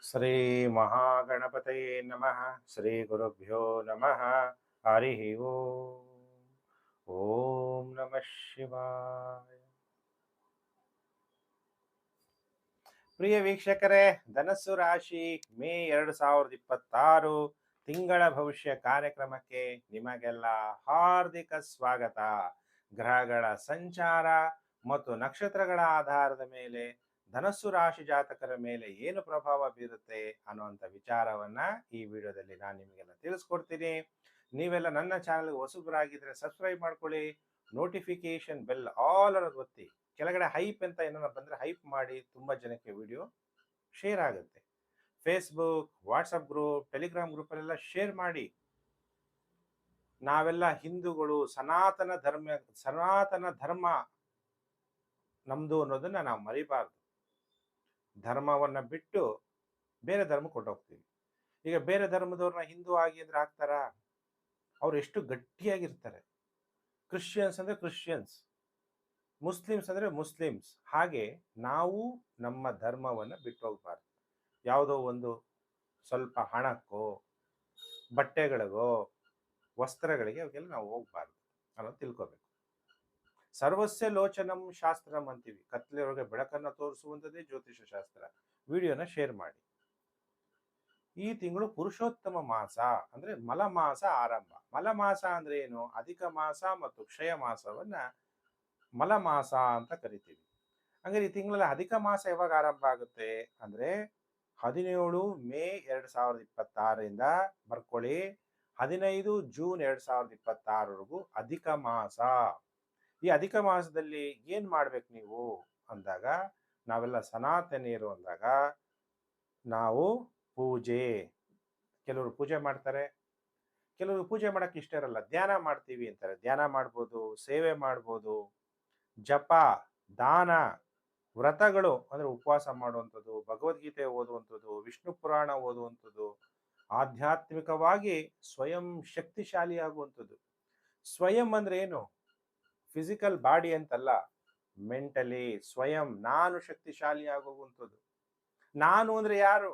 ಶ್ರೀ ಮಹಾಗಣಪತಯೇ ನಮಃ. ಶ್ರೀ ಗುರುಭ್ಯೋ ನಮಃ. ಹರಿ ಓಂ. ಓಂ ನಮಃ ಶಿವಾಯ. ಪ್ರಿಯ ವೀಕ್ಷಕರೇ, ಧನಸ್ಸು ರಾಶಿ ಮೇ 2026 ತಿಂಗಳ ಭವಿಷ್ಯ ಕಾರ್ಯಕ್ರಮಕ್ಕೆ ನಿಮಗೆಲ್ಲ ಹಾರ್ದಿಕ ಸ್ವಾಗತ. ಗ್ರಹಗಳ ಸಂಚಾರ ಮತ್ತು ನಕ್ಷತ್ರಗಳ ಆಧಾರದ ಮೇಲೆ ಧನಸ್ಸು ರಾಶಿ ಜಾತಕರ ಮೇಲೆ ಏನು ಪ್ರಭಾವ ಬೀರುತ್ತೆ ಅನ್ನುವಂಥ ವಿಚಾರವನ್ನ ಈ ವಿಡಿಯೋದಲ್ಲಿ ನಾನು ನಿಮಗೆಲ್ಲ ತಿಳಿಸ್ಕೊಡ್ತೀನಿ. ನೀವೆಲ್ಲ ನನ್ನ ಚಾನಲ್ಗೆ ಹೊಸಬರಾಗಿದ್ರೆ ಸಬ್ಸ್ಕ್ರೈಬ್ ಮಾಡ್ಕೊಳ್ಳಿ, ನೋಟಿಫಿಕೇಶನ್ ಬೆಲ್ ಆಲ್ ಅನ್ನೋದು ಒತ್ತಿ. ಕೆಳಗಡೆ ಹೈಪ್ ಅಂತ ಏನಾರ ಬಂದರೆ ಹೈಪ್ ಮಾಡಿ, ತುಂಬ ಜನಕ್ಕೆ ವಿಡಿಯೋ ಶೇರ್ ಆಗುತ್ತೆ. ಫೇಸ್ಬುಕ್, ವಾಟ್ಸಪ್ ಗ್ರೂಪ್, ಟೆಲಿಗ್ರಾಮ್ ಗ್ರೂಪಲ್ಲೆಲ್ಲ ಶೇರ್ ಮಾಡಿ. ನಾವೆಲ್ಲ ಹಿಂದೂಗಳು, ಸನಾತನ ಧರ್ಮ ನಮ್ದು ಅನ್ನೋದನ್ನ ನಾವು ಮರಿಬಾರ್ದು. ಧರ್ಮವನ್ನ ಬಿಟ್ಟು ಬೇರೆ ಧರ್ಮ ಕೊಟ್ಟೋಗ್ತೀವಿ. ಈಗ ಬೇರೆ ಧರ್ಮದವ್ರನ್ನ ಹಿಂದೂ ಆಗಿ ಅಂದ್ರೆ ಆಗ್ತಾರ? ಅವ್ರು ಎಷ್ಟು ಗಟ್ಟಿಯಾಗಿರ್ತಾರೆ. ಕ್ರಿಶ್ಚಿಯನ್ಸ್ ಅಂದ್ರೆ ಕ್ರಿಶ್ಚಿಯನ್ಸ್, ಮುಸ್ಲಿಮ್ಸ್ ಅಂದ್ರೆ ಮುಸ್ಲಿಮ್ಸ್. ಹಾಗೆ ನಾವು ನಮ್ಮ ಧರ್ಮವನ್ನು ಬಿಟ್ಟು ಹೋಗ್ಬಾರ್ದು. ಯಾವುದೋ ಒಂದು ಸ್ವಲ್ಪ ಹಣಕ್ಕೋ ಬಟ್ಟೆಗಳಿಗೋ ವಸ್ತ್ರಗಳಿಗೆ ಅವಕ್ಕೆಲ್ಲ ನಾವು ಹೋಗ್ಬಾರ್ದು ಅನ್ನೋದು ತಿಳ್ಕೋಬೇಕು. ಸರ್ವಸ್ಯ ಲೋಚನಂ ಶಾಸ್ತ್ರಂ ಅಂತೀವಿ. ಕತ್ಲೆಯೊಳಗೆ ಬೆಳಕನ್ನು ತೋರಿಸುವಂಥದ್ದೇ ಜ್ಯೋತಿಷ ಶಾಸ್ತ್ರ. ವಿಡಿಯೋನ ಶೇರ್ ಮಾಡಿ. ಈ ತಿಂಗಳು ಪುರುಷೋತ್ತಮ ಮಾಸ ಅಂದ್ರೆ ಮಲಮಾಸ ಆರಂಭ. ಮಲಮಾಸ ಅಂದ್ರೆ ಏನು? ಅಧಿಕ ಮಾಸ ಮತ್ತು ಕ್ಷಯ ಮಾಸವನ್ನ ಮಲಮಾಸ ಅಂತ ಕರಿತೀವಿ. ಹಂಗಾರೆ ಈ ತಿಂಗಳಲ್ಲಿ ಅಧಿಕ ಮಾಸ ಯಾವಾಗ ಆರಂಭ ಆಗುತ್ತೆ ಅಂದ್ರೆ 17 ಮೇ 2026 ಬರ್ಕೊಳ್ಳಿ, 15 ಜೂನ್ 2026 ಅಧಿಕ ಮಾಸ. ಈ ಅಧಿಕ ಮಾಸದಲ್ಲಿ ಏನ್ ಮಾಡ್ಬೇಕು ನೀವು ಅಂದಾಗ, ನಾವೆಲ್ಲ ಸನಾತನಿಯರು ಅಂದಾಗ ನಾವು ಪೂಜೆ, ಕೆಲವರು ಪೂಜೆ ಮಾಡ್ತಾರೆ, ಕೆಲವರು ಪೂಜೆ ಮಾಡಕ್ಕೆ ಇಷ್ಟ ಇರಲ್ಲ, ಧ್ಯಾನ ಮಾಡ್ತೀವಿ ಅಂತಾರೆ. ಧ್ಯಾನ ಮಾಡ್ಬೋದು, ಸೇವೆ ಮಾಡ್ಬೋದು, ಜಪ, ದಾನ, ವ್ರತಗಳು ಅಂದ್ರೆ ಉಪವಾಸ ಮಾಡುವಂಥದ್ದು, ಭಗವದ್ಗೀತೆ ಓದುವಂಥದ್ದು, ವಿಷ್ಣು ಪುರಾಣ ಓದುವಂಥದ್ದು, ಆಧ್ಯಾತ್ಮಿಕವಾಗಿ ಸ್ವಯಂ ಶಕ್ತಿಶಾಲಿ ಆಗುವಂಥದ್ದು. ಸ್ವಯಂ ಅಂದ್ರೆ ಏನು? ಫಿಸಿಕಲ್ ಬಾಡಿ ಅಂತಲ್ಲ, ಮೆಂಟಲಿ ಸ್ವಯಂ ನಾನು ಶಕ್ತಿಶಾಲಿ ಆಗುವಂಥದ್ದು. ನಾನು ಅಂದ್ರೆ ಯಾರು?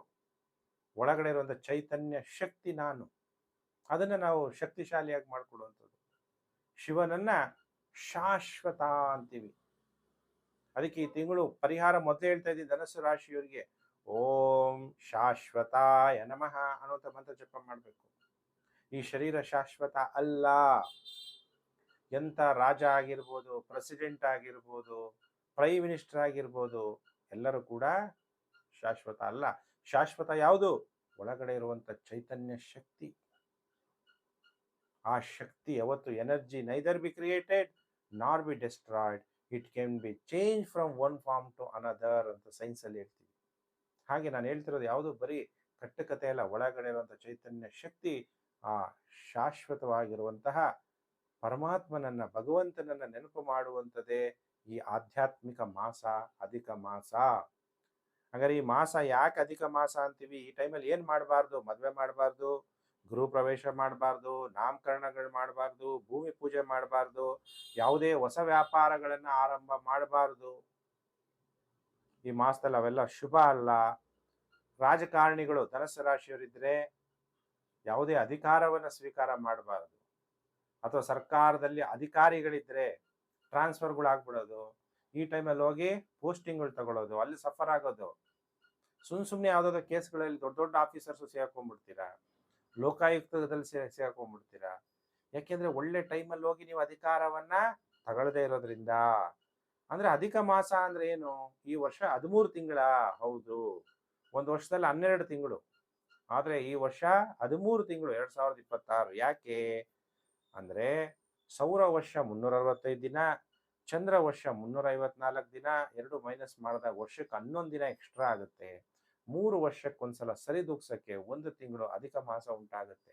ಒಳಗಡೆ ಇರುವಂಥ ಚೈತನ್ಯ ಶಕ್ತಿ ನಾನು. ಅದನ್ನ ನಾವು ಶಕ್ತಿಶಾಲಿಯಾಗಿ ಮಾಡ್ಕೊಡುವಂಥದ್ದು. ಶಿವನನ್ನ ಶಾಶ್ವತ ಅಂತೀವಿ. ಅದಕ್ಕೆ ಈ ತಿಂಗಳು ಪರಿಹಾರ ಮೊದಲೇ ಹೇಳ್ತಾ ಇದ್ದೀನಿ ಧನಸ್ಸು ರಾಶಿಯವರಿಗೆ, ಓಂ ಶಾಶ್ವತಾಯ ನಮಃ ಅನ್ನೋಂಥ ಮಂತ್ರ ಜಪ ಮಾಡಬೇಕು. ಈ ಶರೀರ ಶಾಶ್ವತ ಅಲ್ಲ. ಎಂಥ ರಾಜ ಆಗಿರ್ಬೋದು, ಪ್ರೆಸಿಡೆಂಟ್ ಆಗಿರ್ಬೋದು, ಪ್ರೈಮ್ ಮಿನಿಸ್ಟರ್ ಆಗಿರ್ಬೋದು, ಎಲ್ಲರೂ ಕೂಡ ಶಾಶ್ವತ ಅಲ್ಲ. ಶಾಶ್ವತ ಯಾವುದು? ಒಳಗಡೆ ಇರುವಂತ ಚೈತನ್ಯ ಶಕ್ತಿ. ಆ ಶಕ್ತಿ ಯಾವತ್ತು energy neither be created nor be destroyed, it can be change from one form to another ಅಂತ ಸೈನ್ಸ್ ಅಲ್ಲಿ ಹೇಳ್ತೀವಿ. ಹಾಗೆ ನಾನು ಹೇಳ್ತಿರೋದು ಯಾವುದು ಬರೀ ಕಟ್ಟುಕತೆ ಅಲ್ಲ. ಒಳಗಡೆ ಇರುವಂತಹ ಚೈತನ್ಯ ಶಕ್ತಿ, ಆ ಶಾಶ್ವತವಾಗಿರುವಂತಹ ಪರಮಾತ್ಮನನ್ನ, ಭಗವಂತನನ್ನ ನೆನಪು ಮಾಡುವಂಥದ್ದೇ ಈ ಆಧ್ಯಾತ್ಮಿಕ ಮಾಸ, ಅಧಿಕ ಮಾಸ. ಹಾಗಾದ್ರೆ ಈ ಮಾಸ ಯಾಕೆ ಅಧಿಕ ಮಾಸ ಅಂತೀವಿ? ಈ ಟೈಮಲ್ಲಿ ಏನ್ ಮಾಡಬಾರ್ದು? ಮದ್ವೆ ಮಾಡಬಾರ್ದು, ಗೃಹ ಪ್ರವೇಶ ಮಾಡಬಾರ್ದು, ನಾಮಕರಣಗಳು ಮಾಡಬಾರ್ದು, ಭೂಮಿ ಪೂಜೆ ಮಾಡಬಾರ್ದು, ಯಾವುದೇ ಹೊಸ ವ್ಯಾಪಾರಗಳನ್ನ ಆರಂಭ ಮಾಡಬಾರ್ದು. ಈ ಮಾಸದಲ್ಲಿ ಅವೆಲ್ಲ ಶುಭ ಅಲ್ಲ. ರಾಜಕಾರಣಿಗಳು, ಧನಸ್ಸು ರಾಶಿಯವರಿದ್ರೆ ಯಾವುದೇ ಅಧಿಕಾರವನ್ನ ಸ್ವೀಕಾರ ಮಾಡಬಾರದು. ಅಥವಾ ಸರ್ಕಾರದಲ್ಲಿ ಅಧಿಕಾರಿಗಳಿದ್ರೆ ಟ್ರಾನ್ಸ್ಫರ್ಗಳು ಆಗ್ಬಿಡೋದು, ಈ ಟೈಮಲ್ಲಿ ಹೋಗಿ ಪೋಸ್ಟಿಂಗ್ಗಳು ತಗೊಳ್ಳೋದು, ಅಲ್ಲಿ ಸಫರ್ ಆಗೋದು. ಸುಮ್ಮನೆ ಯಾವುದಾದ್ರು ಕೇಸ್ಗಳಲ್ಲಿ ದೊಡ್ಡ ದೊಡ್ಡ ಆಫೀಸರ್ಸು ಸೇರ್ಕೊಂಡ್ಬಿಡ್ತೀರಾ, ಲೋಕಾಯುಕ್ತದಲ್ಲಿ ಸೇರ್ಕೊಂಡ್ಬಿಡ್ತೀರಾ. ಯಾಕೆಂದ್ರೆ ಒಳ್ಳೆ ಟೈಮಲ್ಲಿ ಹೋಗಿ ನೀವು ಅಧಿಕಾರವನ್ನ ತಗೊಳ್ಳದೇ ಇರೋದ್ರಿಂದ. ಅಂದ್ರೆ ಅಧಿಕ ಮಾಸ ಅಂದ್ರೆ ಏನು? ಈ ವರ್ಷ 13 ತಿಂಗಳ, ಹೌದು. ಒಂದು ವರ್ಷದಲ್ಲಿ 12 ತಿಂಗಳು, ಆದ್ರೆ ಈ ವರ್ಷ 13 ತಿಂಗಳು 2026. ಯಾಕೆ ಅಂದ್ರೆ ಸೌರ ವರ್ಷ 365 ದಿನ, ಚಂದ್ರ ವರ್ಷ 354 ದಿನ. 2 ಮೈನಸ್ ಮಾಡಿದಾಗ ವರ್ಷಕ್ಕೆ 11 ದಿನ ಎಕ್ಸ್ಟ್ರಾ ಆಗುತ್ತೆ. 3 ವರ್ಷಕ್ಕೊಂದ್ಸಲ ಸರಿದೂಗ್ಸಕ್ಕೆ 1 ತಿಂಗಳು ಅಧಿಕ ಮಾಸ ಉಂಟಾಗುತ್ತೆ.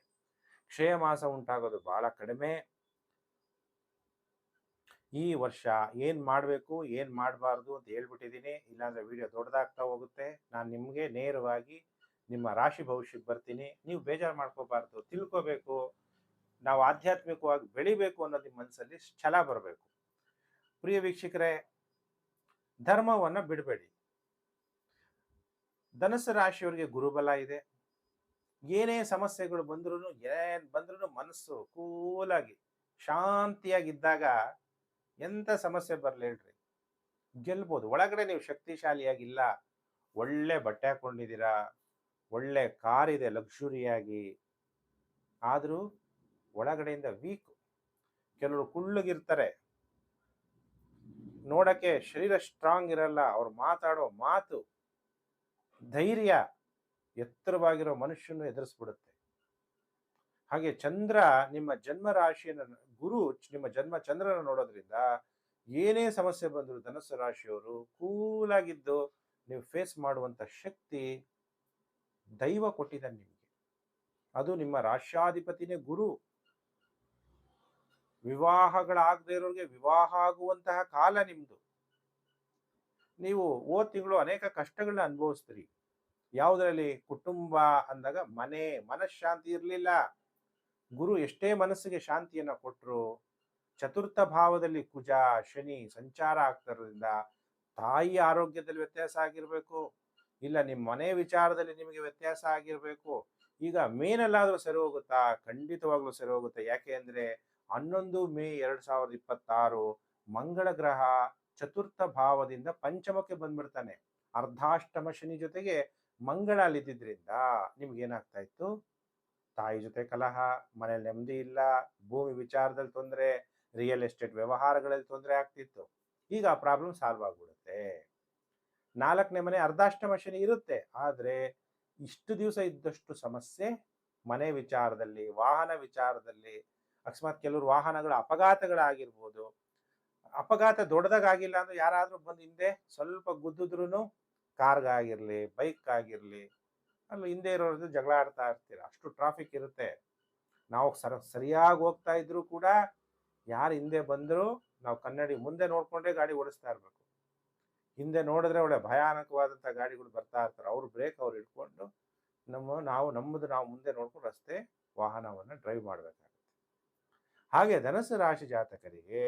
ಕ್ಷಯ ಮಾಸ ಉಂಟಾಗೋದು ಬಹಳ ಕಡಿಮೆ. ಈ ವರ್ಷ ಏನ್ ಮಾಡಬೇಕು, ಏನ್ ಮಾಡಬಾರ್ದು ಅಂತ ಹೇಳ್ಬಿಟ್ಟಿದ್ದೀನಿ. ಇಲ್ಲಾಂದ್ರೆ ವಿಡಿಯೋ ದೊಡ್ಡದಾಗ್ತಾ ಹೋಗುತ್ತೆ. ನಾನು ನಿಮ್ಗೆ ನೇರವಾಗಿ ನಿಮ್ಮ ರಾಶಿ ಭವಿಷ್ಯಕ್ಕೆ ಬರ್ತೀನಿ. ನೀವು ಬೇಜಾರು ಮಾಡ್ಕೋಬಾರ್ದು, ತಿಳ್ಕೋಬೇಕು. ನಾವು ಆಧ್ಯಾತ್ಮಿಕವಾಗಿ ಬೆಳಿಬೇಕು ಅನ್ನೋದು ನಿಮ್ಮ ಮನಸ್ಸಲ್ಲಿ ಛಲ ಬರಬೇಕು. ಪ್ರಿಯ ವೀಕ್ಷಕರೇ, ಧರ್ಮವನ್ನ ಬಿಡಬೇಡಿ. ಧನುಸ್ಸು ರಾಶಿಯವರಿಗೆ ಗುರುಬಲ ಇದೆ. ಏನೇ ಸಮಸ್ಯೆಗಳು ಬಂದ್ರೂ ಏನ್ ಬಂದ್ರೂ ಮನಸ್ಸು ಕೂಲಾಗಿ ಶಾಂತಿಯಾಗಿದ್ದಾಗ ಎಂತ ಸಮಸ್ಯೆ ಬರ್ಲಿ ಹೇಳ್ರಿ, ಗೆಲ್ಬೋದು. ಒಳಗಡೆ ನೀವು ಶಕ್ತಿಶಾಲಿಯಾಗಿಲ್ಲ, ಒಳ್ಳೆ ಬಟ್ಟೆ ಹಾಕೊಂಡಿದ್ದೀರಾ, ಒಳ್ಳೆ ಕಾರ್ ಇದೆ ಲಕ್ಸುರಿಯಾಗಿ, ಆದ್ರೂ ಒಳಗಡೆಯಿಂದ ವೀಕ್. ಕೆಲವರು ಕುಳ್ಳಗಿರ್ತಾರೆ, ನೋಡಕ್ಕೆ ಶರೀರ ಸ್ಟ್ರಾಂಗ್ ಇರಲ್ಲ, ಅವ್ರು ಮಾತಾಡೋ ಮಾತು ಧೈರ್ಯ ಎತ್ತರವಾಗಿರೋ ಮನುಷ್ಯನ ಎದುರಿಸ್ಬಿಡುತ್ತೆ. ಹಾಗೆ ಚಂದ್ರ ನಿಮ್ಮ ಜನ್ಮ ರಾಶಿಯನ್ನು, ಗುರು ನಿಮ್ಮ ಜನ್ಮ ಚಂದ್ರನ ನೋಡೋದ್ರಿಂದ ಏನೇ ಸಮಸ್ಯೆ ಬಂದ್ರು ಧನುಸ್ಸು ರಾಶಿಯವರು ಕೂಲಾಗಿದ್ದು ನೀವು ಫೇಸ್ ಮಾಡುವಂತ ಶಕ್ತಿ ದೈವ ಕೊಟ್ಟಿದ್ದಾನೆ ನಿಮಗೆ. ಅದು ನಿಮ್ಮ ರಾಶ್ಯಾಧಿಪತಿನೇ ಗುರು. ವಿವಾಹಗಳಾಗದೇ ಇರೋರಿಗೆ ವಿವಾಹ ಆಗುವಂತಹ ಕಾಲ ನಿಮ್ದು. ನೀವು ಹೋದ ತಿಂಗಳು ಅನೇಕ ಕಷ್ಟಗಳನ್ನ ಅನುಭವಿಸ್ತೀರಿ. ಯಾವುದರಲ್ಲಿ? ಕುಟುಂಬ ಅಂದಾಗ ಮನಃಶಾಂತಿ ಇರಲಿಲ್ಲ. ಗುರು ಎಷ್ಟೇ ಮನಸ್ಸಿಗೆ ಶಾಂತಿಯನ್ನ ಕೊಟ್ಟರು, ಚತುರ್ಥ ಭಾವದಲ್ಲಿ ಕುಜ ಶನಿ ಸಂಚಾರ ಆಗ್ತಿರೋದ್ರಿಂದ ತಾಯಿ ಆರೋಗ್ಯದಲ್ಲಿ ವ್ಯತ್ಯಾಸ ಆಗಿರ್ಬೇಕು, ಇಲ್ಲ ನಿಮ್ಮ ಮನೆ ವಿಚಾರದಲ್ಲಿ ನಿಮಗೆ ವ್ಯತ್ಯಾಸ ಆಗಿರ್ಬೇಕು. ಈಗ ಮೇನಲ್ಲಾದ್ರೂ ಸರಿ ಹೋಗುತ್ತಾ? ಖಂಡಿತವಾಗ್ಲೂ ಸರಿ ಹೋಗುತ್ತೆ. ಯಾಕೆ ಅಂದ್ರೆ 11 ಮೇ 2026 ಮಂಗಳ ಗ್ರಹ ಚತುರ್ಥ ಭಾವದಿಂದ ಪಂಚಮಕ್ಕೆ ಬಂದ್ಬಿಡ್ತಾನೆ. ಅರ್ಧಾಷ್ಟಮ ಶನಿ ಜೊತೆಗೆ ಮಂಗಳ ಅಲ್ಲಿದ್ದರಿಂದ ನಿಮ್ಗೆ ಏನಾಗ್ತಾ ಇತ್ತು? ತಾಯಿ ಜೊತೆ ಕಲಹ, ಮನೇಲಿ ನೆಮ್ಮದಿ ಇಲ್ಲ, ಭೂಮಿ ವಿಚಾರದಲ್ಲಿ ತೊಂದರೆ, ರಿಯಲ್ ಎಸ್ಟೇಟ್ ವ್ಯವಹಾರಗಳಲ್ಲಿ ತೊಂದರೆ ಆಗ್ತಿತ್ತು. ಈಗ ಆ ಪ್ರಾಬ್ಲಮ್ ಸಾಲ್ವ್ ಆಗ್ಬಿಡುತ್ತೆ. 4ನೇ ಮನೆ ಅರ್ಧಾಷ್ಟಮ ಶನಿ ಇರುತ್ತೆ, ಆದ್ರೆ ಇಷ್ಟು ದಿವಸ ಇದ್ದಷ್ಟು ಸಮಸ್ಯೆ ಮನೆ ವಿಚಾರದಲ್ಲಿ, ವಾಹನ ವಿಚಾರದಲ್ಲಿ, ಅಕಸ್ಮಾತ್ ಕೆಲವರು ವಾಹನಗಳ ಅಪಘಾತಗಳಾಗಿರ್ಬೋದು. ಅಪಘಾತ ದೊಡ್ಡದಾಗಿಲ್ಲ ಅಂದ್ರೆ ಯಾರಾದ್ರೂ ಬಂದು ಹಿಂದೆ ಸ್ವಲ್ಪ ಗುದ್ದಿದ್ರು, ಕಾರ್ಗಾಗಿರ್ಲಿ ಬೈಕ್ ಆಗಿರ್ಲಿ, ಅಲ್ಲಿ ಹಿಂದೆ ಇರೋದು ಜಗಳ ಆಡ್ತಾ ಇರ್ತೀರ, ಅಷ್ಟು ಟ್ರಾಫಿಕ್ ಇರುತ್ತೆ. ನಾವು ಸರಿಯಾಗಿ ಹೋಗ್ತಾ ಇದ್ರು ಕೂಡ ಯಾರು ಹಿಂದೆ ಬಂದ್ರು ನಾವು ಕನ್ನಡಿ ಮುಂದೆ ನೋಡ್ಕೊಂಡೇ ಗಾಡಿ ಓಡಿಸ್ತಾ ಇರ್ಬೇಕು. ಹಿಂದೆ ನೋಡಿದ್ರೆ ಒಳ್ಳೆ ಭಯಾನಕವಾದಂಥ ಗಾಡಿಗಳು ಬರ್ತಾ ಇರ್ತಾರೆ, ಅವ್ರು ಬ್ರೇಕ್ ಅವ್ರು ಇಟ್ಕೊಂಡು ನಮ್ಮದು ನಾವು ಮುಂದೆ ನೋಡ್ಕೊಂಡು ರಸ್ತೆ ವಾಹನವನ್ನು ಡ್ರೈವ್ ಮಾಡಬೇಕಾಗುತ್ತೆ. ಹಾಗೆ ಧನುಸ್ಸು ರಾಶಿ ಜಾತಕರಿಗೆ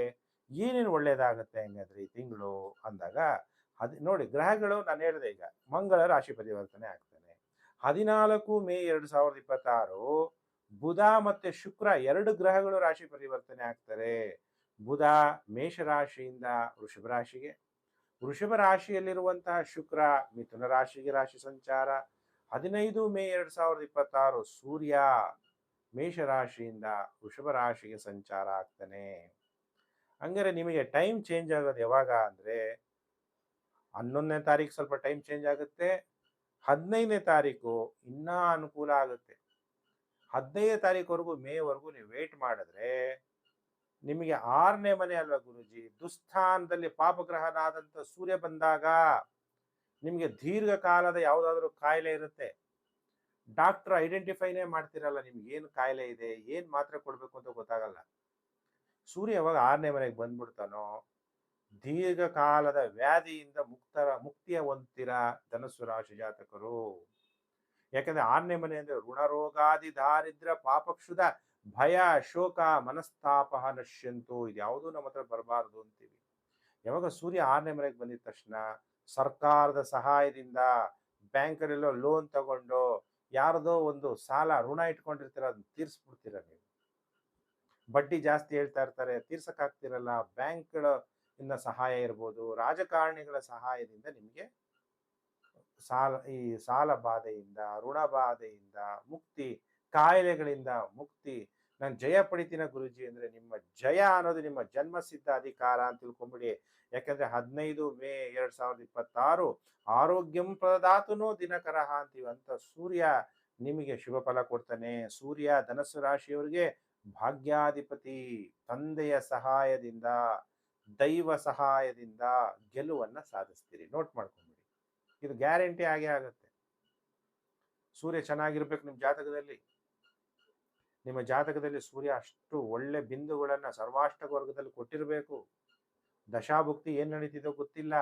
ಏನೇನು ಒಳ್ಳೇದಾಗುತ್ತೆ ಹಂಗಾದ್ರೆ ಈ ತಿಂಗಳು ಅಂದಾಗ, ನೋಡಿ ಗ್ರಹಗಳು ನಾನು ಹೇಳಿದೆ, ಈಗ ಮಂಗಳ ರಾಶಿ ಪರಿವರ್ತನೆ ಆಗ್ತಾನೆ 14 ಮೇ 2026. ಬುಧ ಮತ್ತೆ ಶುಕ್ರ 2 ಗ್ರಹಗಳು ರಾಶಿ ಪರಿವರ್ತನೆ ಆಗ್ತಾರೆ. ಬುಧ ಮೇಷರಾಶಿಯಿಂದ ವೃಷಭ ರಾಶಿಗೆ, ವೃಷಭ ರಾಶಿಯಲ್ಲಿರುವಂತಹ ಶುಕ್ರ ಮಿಥುನ ರಾಶಿಗೆ ರಾಶಿ ಸಂಚಾರ. 15 ಮೇ 2026 ಸೂರ್ಯ ಮೇಷರಾಶಿಯಿಂದ ವೃಷಭ ರಾಶಿಗೆ ಸಂಚಾರ ಆಗ್ತಾನೆ. ಹಂಗಾರೆ ನಿಮಗೆ ಟೈಮ್ ಚೇಂಜ್ ಆಗೋದು ಯಾವಾಗ ಅಂದ್ರೆ 11ನೇ ತಾರೀಕು ಸ್ವಲ್ಪ ಟೈಮ್ ಚೇಂಜ್ ಆಗುತ್ತೆ, 15ನೇ ತಾರೀಕು ಇನ್ನೂ ಅನುಕೂಲ ಆಗುತ್ತೆ. 15ನೇ ತಾರೀಕುವರೆಗೂ ಮೇವರೆಗೂ ನೀವು ವೇಟ್ ಮಾಡಿದ್ರೆ ನಿಮಗೆ 6ನೇ ಮನೆ ಅಲ್ವಾ ಗುರುಜಿ, ದುಸ್ಥಾನದಲ್ಲಿ ಪಾಪಗ್ರಹನಾದಂಥ ಸೂರ್ಯ ಬಂದಾಗ ನಿಮಗೆ ದೀರ್ಘಕಾಲದ ಯಾವುದಾದ್ರೂ ಕಾಯಿಲೆ ಇರುತ್ತೆ, ಡಾಕ್ಟರ್ ಐಡೆಂಟಿಫೈನೇ ಮಾಡ್ತಿರಲ್ಲ ನಿಮ್ಗೆ ಏನು ಕಾಯಿಲೆ ಇದೆ, ಏನು ಮಾತ್ರೆ ಕೊಡಬೇಕು ಅಂತ ಗೊತ್ತಾಗಲ್ಲ. ಸೂರ್ಯ ಯಾವಾಗ 6ನೇ ಮನೆಗೆ ಬಂದ್ಬಿಡ್ತಾನೋ ದೀರ್ಘಕಾಲದ ವ್ಯಾಧಿಯಿಂದ ಮುಕ್ತಿಯ ಹೊಂದ್ತೀರ ಧನುಸ್ಸು ರಾಶಿ ಜಾತಕರು. ಯಾಕಂದ್ರೆ 6ನೇ ಮನೆ ಅಂದ್ರೆ ಋಣರೋಗಾದಿ ದಾರಿದ್ರ್ಯ ಪಾಪಕ್ಷುದ ಭಯ ಶೋಕ ಮನಸ್ತಾಪ ನಶ್ಯಂತು, ಇದು ಯಾವುದೂ ನಮ್ಮ ಹತ್ರ ಬರಬಾರ್ದು ಅಂತೀವಿ. ಯಾವಾಗ ಸೂರ್ಯ 6ನೇ ಮನೆಗೆ ಬಂದಿದ ತಕ್ಷಣ ಸರ್ಕಾರದ ಸಹಾಯದಿಂದ ಬ್ಯಾಂಕಲ್ಲೆಲ್ಲೋ ಲೋನ್ ತಗೊಂಡು ಯಾರದೋ ಒಂದು ಸಾಲ ಋಣ ಇಟ್ಕೊಂಡಿರ್ತೀರ, ಅದನ್ನ ತೀರ್ಸ್ಬಿಡ್ತೀರ. ನೀವು ಬಡ್ಡಿ ಜಾಸ್ತಿ ಹೇಳ್ತಾ ಇರ್ತಾರೆ, ತೀರ್ಸಕ್ಕಾಗ್ತಿರಲ್ಲ, ಬ್ಯಾಂಕ್ಗಳ ಇಂದ ಸಹಾಯ ಇರ್ಬೋದು, ರಾಜಕಾರಣಿಗಳ ಸಹಾಯದಿಂದ ನಿಮಗೆ ಸಾಲ ಬಾಧೆಯಿಂದ ಋಣ ಬಾಧೆಯಿಂದ ಮುಕ್ತಿ, ಕಾಯಿಲೆಗಳಿಂದ ಮುಕ್ತಿ. ನಾನು ಜಯ ಪಡಿತೀನ ಗುರುಜಿ ಅಂದ್ರೆ ನಿಮ್ಮ ಜಯ ಅನ್ನೋದು ನಿಮ್ಮ ಜನ್ಮಸಿದ್ಧ ಅಧಿಕಾರ ಅಂತ ತಿಳ್ಕೊಂಬಿಡಿ. ಯಾಕಂದ್ರೆ 15 ಮೇ 2026 ಆರೋಗ್ಯಂ ಪ್ರದಾತುನೋ ದಿನಕರಹ ಅಂತೀವಿ ಅಂತ ಸೂರ್ಯ ನಿಮಗೆ ಶುಭ ಫಲ ಕೊಡ್ತಾನೆ. ಸೂರ್ಯ ಧನಸ್ಸು ರಾಶಿಯವರಿಗೆ ಭಾಗ್ಯಾಧಿಪತಿ. ತಂದೆಯ ಸಹಾಯದಿಂದ ದೈವ ಸಹಾಯದಿಂದ ಗೆಲುವನ್ನ ಸಾಧಿಸ್ತೀರಿ. ನೋಟ್ ಮಾಡ್ಕೊಂಡ್ಬಿಡಿ, ಇದು ಗ್ಯಾರಂಟಿ ಆಗೇ ಆಗುತ್ತೆ. ಸೂರ್ಯ ಚೆನ್ನಾಗಿರ್ಬೇಕು ನಿಮ್ಮ ಜಾತಕದಲ್ಲಿ. ನಿಮ್ಮ ಜಾತಕದಲ್ಲಿ ಸೂರ್ಯ ಅಷ್ಟು ಒಳ್ಳೆ ಬಿಂದುಗಳನ್ನ ಸರ್ವಾಷ್ಟಕ ವರ್ಗದಲ್ಲಿ ಕೊಟ್ಟಿರಬೇಕು. ದಶಾಭುಕ್ತಿ ಏನ್ ನಡೀತಿದೋ ಗೊತ್ತಿಲ್ಲ,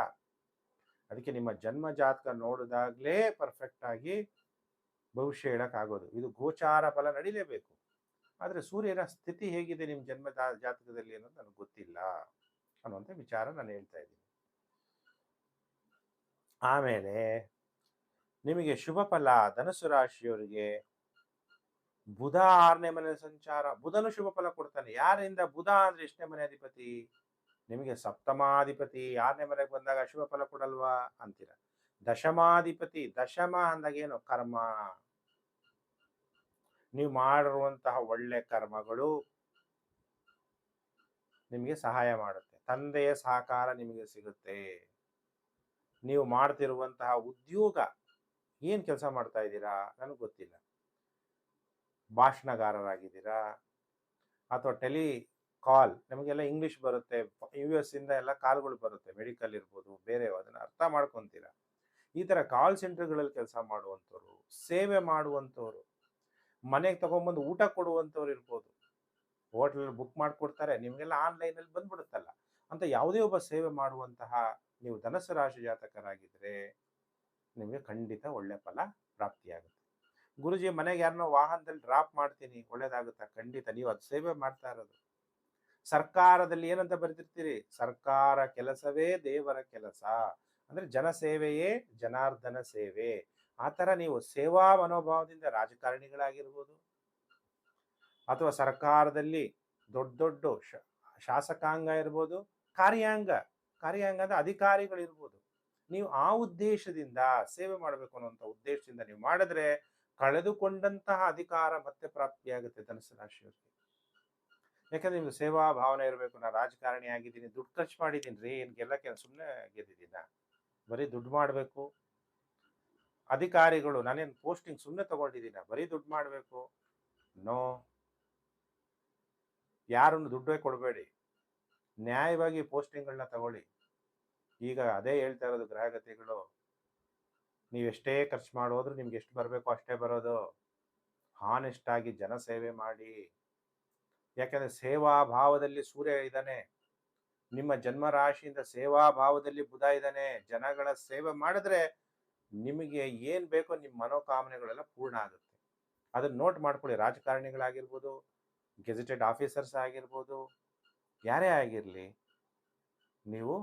ಅದಕ್ಕೆ ನಿಮ್ಮ ಜನ್ಮ ಜಾತಕ ನೋಡಿದಾಗ್ಲೇ ಪರ್ಫೆಕ್ಟ್ ಆಗಿ ಭವಿಷ್ಯ ಹೇಳಕ್ಕಾಗೋದು. ಇದು ಗೋಚಾರ ಫಲ ನಡಿಲೇಬೇಕು. ಆದ್ರೆ ಸೂರ್ಯನ ಸ್ಥಿತಿ ಹೇಗಿದೆ ನಿಮ್ಮ ಜನ್ಮ ಜಾತಕದಲ್ಲಿ ಅನ್ನೋದು ನನಗೆ ಗೊತ್ತಿಲ್ಲ ಅನ್ನುವಂಥ ವಿಚಾರ ನಾನು ಹೇಳ್ತಾ ಇದ್ದೀನಿ. ಆಮೇಲೆ ನಿಮಗೆ ಶುಭ ಫಲ ಧನುಸು ರಾಶಿಯವರಿಗೆ ಬುಧ 6ನೇ ಮನೆ ಸಂಚಾರ. ಬುಧನು ಶುಭ ಫಲ ಕೊಡ್ತಾನೆ. ಯಾರಿಂದ? ಬುಧ ಅಂದ್ರೆ ಎಷ್ಟನೇ ಮನೆ ಅಧಿಪತಿ? ನಿಮಗೆ ಸಪ್ತಮಾಧಿಪತಿ. 6ನೇ ಮನೆಗೆ ಬಂದಾಗ ಶುಭ ಫಲ ಕೊಡಲ್ವಾ ಅಂತೀರ. ದಶಮಾಧಿಪತಿ. ದಶಮ ಅಂದಾಗ ಏನು? ಕರ್ಮ. ನೀವು ಮಾಡಿರುವಂತಹ ಒಳ್ಳೆ ಕರ್ಮಗಳು ನಿಮಗೆ ಸಹಾಯ ಮಾಡುತ್ತೆ. ತಂದೆಯ ಸಹಕಾರ ನಿಮಗೆ ಸಿಗುತ್ತೆ. ನೀವು ಮಾಡ್ತಿರುವಂತಹ ಉದ್ಯೋಗ, ಏನ್ ಕೆಲಸ ಮಾಡ್ತಾ ಇದ್ದೀರಾ ನನಗೆ ಗೊತ್ತಿಲ್ಲ. ಭಾಷಣಗಾರರಾಗಿದ್ದೀರಾ ಅಥವಾ ಟೆಲಿ ಕಾಲ್, ನಮಗೆಲ್ಲ ಇಂಗ್ಲಿಷ್ ಬರುತ್ತೆ, US ಇಂದ ಎಲ್ಲ ಕಾಲ್ಗಳು ಬರುತ್ತೆ, ಮೆಡಿಕಲ್ ಇರ್ಬೋದು, ಬೇರೆ ಅದನ್ನ ಅರ್ಥ ಮಾಡ್ಕೊಂತೀರಾ. ಈ ತರ ಕಾಲ್ ಸೆಂಟರ್ಗಳಲ್ಲಿ ಕೆಲಸ ಮಾಡುವಂಥವ್ರು, ಸೇವೆ ಮಾಡುವಂಥವ್ರು, ಮನೆಗೆ ತಗೊಂಡ್ಬಂದು ಊಟ ಕೊಡುವಂಥವ್ರು ಇರ್ಬೋದು. ಹೋಟ್ಲಲ್ಲಿ ಬುಕ್ ಮಾಡಿಕೊಡ್ತಾರೆ, ನಿಮಗೆಲ್ಲ ಆನ್ಲೈನಲ್ಲಿ ಬಂದ್ಬಿಡುತ್ತಲ್ಲ ಅಂತ ಯಾವುದೇ ಒಬ್ಬ ಸೇವೆ ಮಾಡುವಂತಹ ನೀವು ಧನಸ್ಸು ರಾಶಿ ಜಾತಕರಾಗಿದ್ರೆ ನಿಮಗೆ ಖಂಡಿತ ಒಳ್ಳೆ ಫಲ ಪ್ರಾಪ್ತಿಯಾಗುತ್ತೆ. ಗುರುಜಿ ಮನೆಗೆ ಯಾರನ್ನೋ ವಾಹನದಲ್ಲಿ ಡ್ರಾಪ್ ಮಾಡ್ತೀನಿ, ಒಳ್ಳೇದಾಗುತ್ತಾ? ಖಂಡಿತ. ನೀವು ಅದು ಸೇವೆ ಮಾಡ್ತಾ ಇರೋದು. ಸರ್ಕಾರದಲ್ಲಿ ಏನಂತ ಬರೆದಿರ್ತೀರಿ? ಸರ್ಕಾರ ಕೆಲಸವೇ ದೇವರ ಕೆಲಸ. ಅಂದ್ರೆ ಜನಸೇವೆಯೇ ಜನಾರ್ದನ ಸೇವೆ. ಆ ಥರ ನೀವು ಸೇವಾ ಮನೋಭಾವದಿಂದ ರಾಜಕಾರಣಿಗಳಾಗಿರ್ಬೋದು ಅಥವಾ ಸರ್ಕಾರದಲ್ಲಿ ದೊಡ್ಡ ದೊಡ್ಡ ಶಾಸಕಾಂಗ ಇರ್ಬೋದು, ಕಾರ್ಯಾಂಗ ಅಂದ್ರೆ ಅಧಿಕಾರಿಗಳಿರ್ಬೋದು. ನೀವು ಆ ಉದ್ದೇಶದಿಂದ ಸೇವೆ ಮಾಡಬೇಕು ಅನ್ನುವಂಥ ಉದ್ದೇಶದಿಂದ ನೀವು ಮಾಡಿದ್ರೆ ಕಳೆದುಕೊಂಡಂತಹ ಅಧಿಕಾರ ಮತ್ತೆ ಪ್ರಾಪ್ತಿಯಾಗುತ್ತೆ ಧನುಸು ರಾಶಿಯವರಿಗೆ. ಯಾಕಂದ್ರೆ ನಿಮ್ಗೆ ಸೇವಾ ಭಾವನೆ ಇರಬೇಕು. ನಾನು ರಾಜಕಾರಣಿ ಆಗಿದ್ದೀನಿ, ದುಡ್ಡು ಖರ್ಚು ಮಾಡಿದ್ದೀನಿ ರೀ, ಏನ್ ಗೆಲ್ಲಕ್ಕೆ ಸುಮ್ಮನೆ ಗೆದ್ದಿದ್ದೀನ? ಬರೀ ದುಡ್ಡು ಮಾಡಬೇಕು. ಅಧಿಕಾರಿಗಳು, ನಾನೇನು ಪೋಸ್ಟಿಂಗ್ ಸುಮ್ಮನೆ ತಗೊಂಡಿದ್ದೀನ? ಬರೀ ದುಡ್ಡು ಮಾಡಬೇಕು? ನೋ. ಯಾರನ್ನು ದುಡ್ಡೇ ಕೊಡಬೇಡಿ, ನ್ಯಾಯವಾಗಿ ಪೋಸ್ಟಿಂಗ್ಗಳನ್ನ ತಗೊಳ್ಳಿ. ಈಗ ಅದೇ ಹೇಳ್ತಾ ಇರೋದು ಗ್ರಹಗತಿಗಳು. ನೀವೆಷ್ಟೇ ಖರ್ಚು ಮಾಡೋದ್ರು ನಿಮ್ಗೆ ಎಷ್ಟು ಬರಬೇಕು ಅಷ್ಟೇ ಬರೋದು. ಹಾನೆಸ್ಟ್ ಆಗಿ ಜನಸೇವೆ ಮಾಡಿ. ಯಾಕಂದ್ರೆ ಸೇವಾ ಭಾವದಲ್ಲಿ ಸೂರ್ಯ ಇದ್ದಾನೆ, ನಿಮ್ಮ ಜನ್ಮ ರಾಶಿಯಿಂದ ಸೇವಾ ಭಾವದಲ್ಲಿ ಬುಧ ಇದ್ದಾನೆ. ಜನಗಳ ಸೇವೆ ಮಾಡಿದ್ರೆ ನಿಮಗೆ ಏನ್ ಬೇಕೋ ನಿಮ್ಮ ಮನೋಕಾಮನೆಗಳೆಲ್ಲ ಪೂರ್ಣ ಆಗುತ್ತೆ. ಅದನ್ನ ನೋಟ್ ಮಾಡ್ಕೊಳ್ಳಿ. ರಾಜಕಾರಣಿಗಳಾಗಿರ್ಬೋದು, ಗೆಜೆಟೆಡ್ ಆಫೀಸರ್ಸ್ ಆಗಿರ್ಬೋದು, ಯಾರೇ ಆಗಿರಲಿ, ನೀವು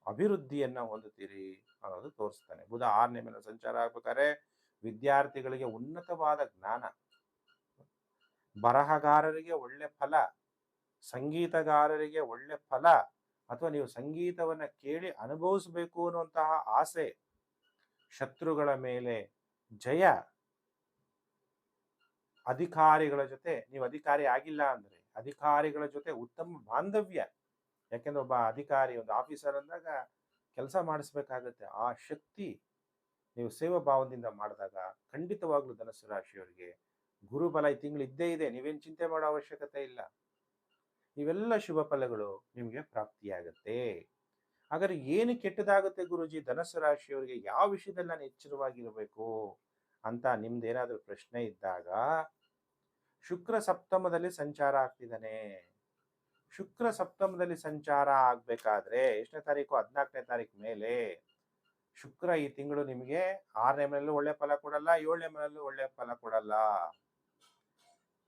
ಅಭಿವೃದ್ಧಿಯನ್ನ ಹೊಂದುತ್ತೀರಿ ಅನ್ನೋದು ತೋರಿಸ್ತಾನೆ. ಬುಧ 6ನೇ ಮನೆ ಸಂಚಾರ ಆಗ್ಬೇಕಾದ್ರೆ ವಿದ್ಯಾರ್ಥಿಗಳಿಗೆ ಉನ್ನತವಾದ ಜ್ಞಾನ, ಬರಹಗಾರರಿಗೆ ಒಳ್ಳೆ ಫಲ, ಸಂಗೀತಗಾರರಿಗೆ ಒಳ್ಳೆ ಫಲ, ಅಥವಾ ನೀವು ಸಂಗೀತವನ್ನ ಕೇಳಿ ಅನುಭವಿಸಬೇಕು ಅನ್ನುವಂತಹ ಆಸೆ, ಶತ್ರುಗಳ ಮೇಲೆ ಜಯ, ಅಧಿಕಾರಿಗಳ ಜೊತೆ, ನೀವು ಅಧಿಕಾರಿ ಆಗಿಲ್ಲ ಅಂದ್ರೆ ಅಧಿಕಾರಿಗಳ ಜೊತೆ ಉತ್ತಮ ಬಾಂಧವ್ಯ. ಯಾಕೆಂದ್ರೆ ಒಬ್ಬ ಅಧಿಕಾರಿ, ಒಂದು ಆಫೀಸರ್ ಅಂದಾಗ ಕೆಲಸ ಮಾಡಿಸ್ಬೇಕಾಗತ್ತೆ. ಆ ಶಕ್ತಿ ನೀವು ಸೇವಾ ಭಾವದಿಂದ ಮಾಡಿದಾಗ ಖಂಡಿತವಾಗ್ಲೂ ಧನುಸ್ಸು ರಾಶಿಯವರಿಗೆ ಗುರುಬಲ ಈ ತಿಂಗಳು ಇದ್ದೇ ಇದೆ. ನೀವೇನು ಚಿಂತೆ ಮಾಡೋ ಅವಶ್ಯಕತೆ ಇಲ್ಲ. ಇವೆಲ್ಲ ಶುಭ ಫಲಗಳು ನಿಮಗೆ ಪ್ರಾಪ್ತಿಯಾಗತ್ತೆ. ಹಾಗಾದ್ರೆ ಏನು ಕೆಟ್ಟದಾಗುತ್ತೆ ಗುರುಜಿ ಧನುಸ್ಸು ರಾಶಿಯವರಿಗೆ? ಯಾವ ವಿಷಯದಲ್ಲಿ ನಾನು ಎಚ್ಚರವಾಗಿರಬೇಕು ಅಂತ ನಿಮ್ದೇನಾದ್ರೂ ಪ್ರಶ್ನೆ ಇದ್ದಾಗ, ಶುಕ್ರ ಸಪ್ತಮದಲ್ಲಿ ಸಂಚಾರ ಆಗ್ತಿದ್ದಾನೆ. ಶುಕ್ರ ಸಪ್ತಮದಲ್ಲಿ ಸಂಚಾರ ಆಗ್ಬೇಕಾದ್ರೆ ಎಷ್ಟನೇ ತಾರೀಕು? 14ನೇ ತಾರೀಕು ಮೇಲೆ. ಶುಕ್ರ ಈ ತಿಂಗಳು ನಿಮಗೆ 6ನೇ ಮನೆಯಲ್ಲೂ ಒಳ್ಳೆ ಫಲ ಕೊಡಲ್ಲ, 7ನೇ ಮನೆಯಲ್ಲೂ ಒಳ್ಳೆ ಫಲ ಕೊಡಲ್ಲ.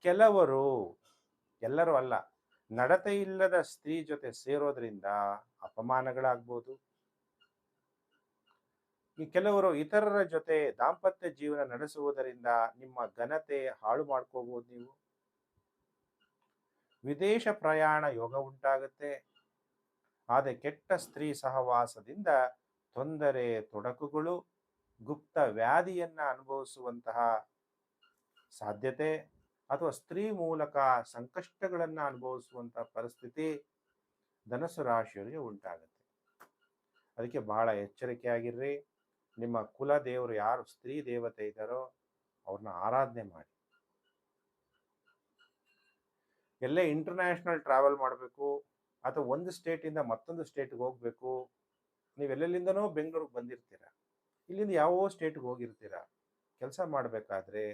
ಕೆಲವರು, ಎಲ್ಲರೂ ಅಲ್ಲ, ನಡತೆ ಇಲ್ಲದ ಸ್ತ್ರೀ ಜೊತೆ ಸೇರೋದ್ರಿಂದ ಅಪಮಾನಗಳಾಗ್ಬೋದು. ಈ ಕೆಲವರು ಇತರರ ಜೊತೆ ದಾಂಪತ್ಯ ಜೀವನ ನಡೆಸುವುದರಿಂದ ನಿಮ್ಮ ಘನತೆ ಹಾಳು ಮಾಡ್ಕೋಬಹುದು. ನೀವು ವಿದೇಶ ಪ್ರಯಾಣ ಯೋಗ ಉಂಟಾಗುತ್ತೆ. ಆದರೆ ಕೆಟ್ಟ ಸ್ತ್ರೀ ಸಹವಾಸದಿಂದ ತೊಂದರೆ, ತೊಡಕುಗಳು, ಗುಪ್ತ ವ್ಯಾಧಿಯನ್ನ ಅನುಭವಿಸುವಂತಹ ಸಾಧ್ಯತೆ, ಅಥವಾ ಸ್ತ್ರೀ ಮೂಲಕ ಸಂಕಷ್ಟಗಳನ್ನ ಅನುಭವಿಸುವಂತಹ ಪರಿಸ್ಥಿತಿ ಧನುಸ್ಸು ರಾಶಿಯವರಿಗೆ ಉಂಟಾಗುತ್ತೆ. ಅದಕ್ಕೆ ಬಹಳ ಎಚ್ಚರಿಕೆಯಾಗಿರ್ರಿ. ನಿಮ್ಮ ಕುಲ ದೇವರು ಯಾರು ಸ್ತ್ರೀ ದೇವತೆ ಇದ್ದಾರೋ ಅವ್ರನ್ನ ಆರಾಧನೆ ಮಾಡಿ. ಎಲ್ಲೇ ಇಂಟರ್ನ್ಯಾಷನಲ್ ಟ್ರಾವೆಲ್ ಮಾಡಬೇಕು ಅಥವಾ ಒಂದು ಸ್ಟೇಟಿಂದ ಮತ್ತೊಂದು ಸ್ಟೇಟ್ಗೆ ಹೋಗ್ಬೇಕು, ನೀವೆಲ್ಲೆಲ್ಲಿಂದನೋ ಬೆಂಗಳೂರಿಗೆ ಬಂದಿರ್ತೀರ, ಇಲ್ಲಿಂದ ಯಾವ ಸ್ಟೇಟ್ಗೆ ಹೋಗಿರ್ತೀರ, ಕೆಲಸ ಮಾಡಬೇಕಾದ್ರೆ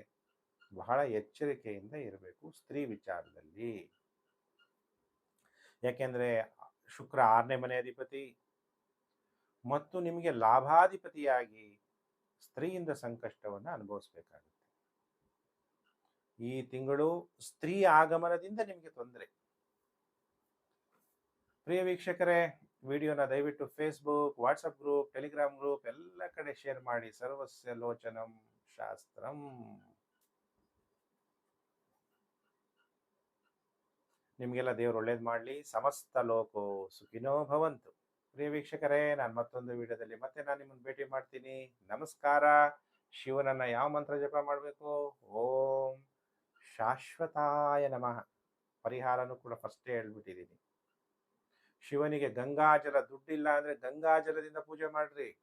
ಬಹಳ ಎಚ್ಚರಿಕೆಯಿಂದ ಇರಬೇಕು ಸ್ತ್ರೀ ವಿಚಾರದಲ್ಲಿ. ಯಾಕೆಂದ್ರೆ ಶುಕ್ರ 6ನೇ ಮನೆ ಅಧಿಪತಿ ಮತ್ತು ನಿಮಗೆ ಲಾಭಾಧಿಪತಿಯಾಗಿ ಸ್ತ್ರೀಯಿಂದ ಸಂಕಷ್ಟವನ್ನು ಅನುಭವಿಸಬೇಕಾಗುತ್ತೆ. ಈ ತಿಂಗಳು ಸ್ತ್ರೀ ಆಗಮನದಿಂದ ನಿಮಗೆ ತೊಂದರೆ. ಪ್ರಿಯ ವೀಕ್ಷಕರೇ, ವಿಡಿಯೋನ ದಯವಿಟ್ಟು Facebook, WhatsApp group, Telegram group ಎಲ್ಲ ಕಡೆ ಶೇರ್ ಮಾಡಿ. ಸರ್ವಸ್ಯ ಲೋಚನಂ ಶಾಸ್ತ್ರಂ. ನಿಮಗೆಲ್ಲ ದೇವರು ಒಳ್ಳೇದು ಮಾಡಲಿ. ಸಮಸ್ತ ಲೋಕೋ ಸುಖಿನೋ ಭವಂತು. ಪ್ರಿಯ ವೀಕ್ಷಕರೇ, ನಾನು ಮತ್ತೊಂದು ವಿಡಿಯೋದಲ್ಲಿ ಮತ್ತೆ ನಾನು ನಿಮ್ಮನ್ನು ಭೇಟಿ ಮಾಡ್ತೀನಿ. ನಮಸ್ಕಾರ. ಶಿವನನ್ನ ಯಾವ ಮಂತ್ರ ಜಪ ಮಾಡಬೇಕು? ಓಂ ಶಾಶ್ವತಾಯ ನಮಃ. ಪರಿಹಾರನೂ ಕೂಡ ಫಸ್ಟೇ ಹೇಳ್ಬಿಟ್ಟಿದ್ದೀನಿ. ಶಿವನಿಗೆ ಗಂಗಾಜಲ ದುಡ್ಡಿಲ್ಲ ಅಂದ್ರೆ ಗಂಗಾಜಲದಿಂದ ಪೂಜೆ ಮಾಡ್ರಿ.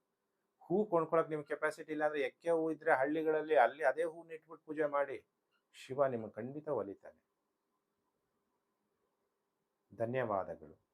ಹೂ ಕೊಂಡ್ಕೊಳಕ್ ನಿಮ್ಗೆ ಕೆಪಾಸಿಟಿ ಇಲ್ಲ ಅಂದ್ರೆ ಎಕ್ಕೆ ಹೂ ಇದ್ರೆ ಹಳ್ಳಿಗಳಲ್ಲಿ ಅಲ್ಲಿ ಅದೇ ಹೂನ ಇಟ್ಬಿಟ್ಟು ಪೂಜೆ ಮಾಡಿ. ಶಿವ ನಿಮಗೆ ಖಂಡಿತ ಒಲಿತಾನೆ. ಧನ್ಯವಾದಗಳು.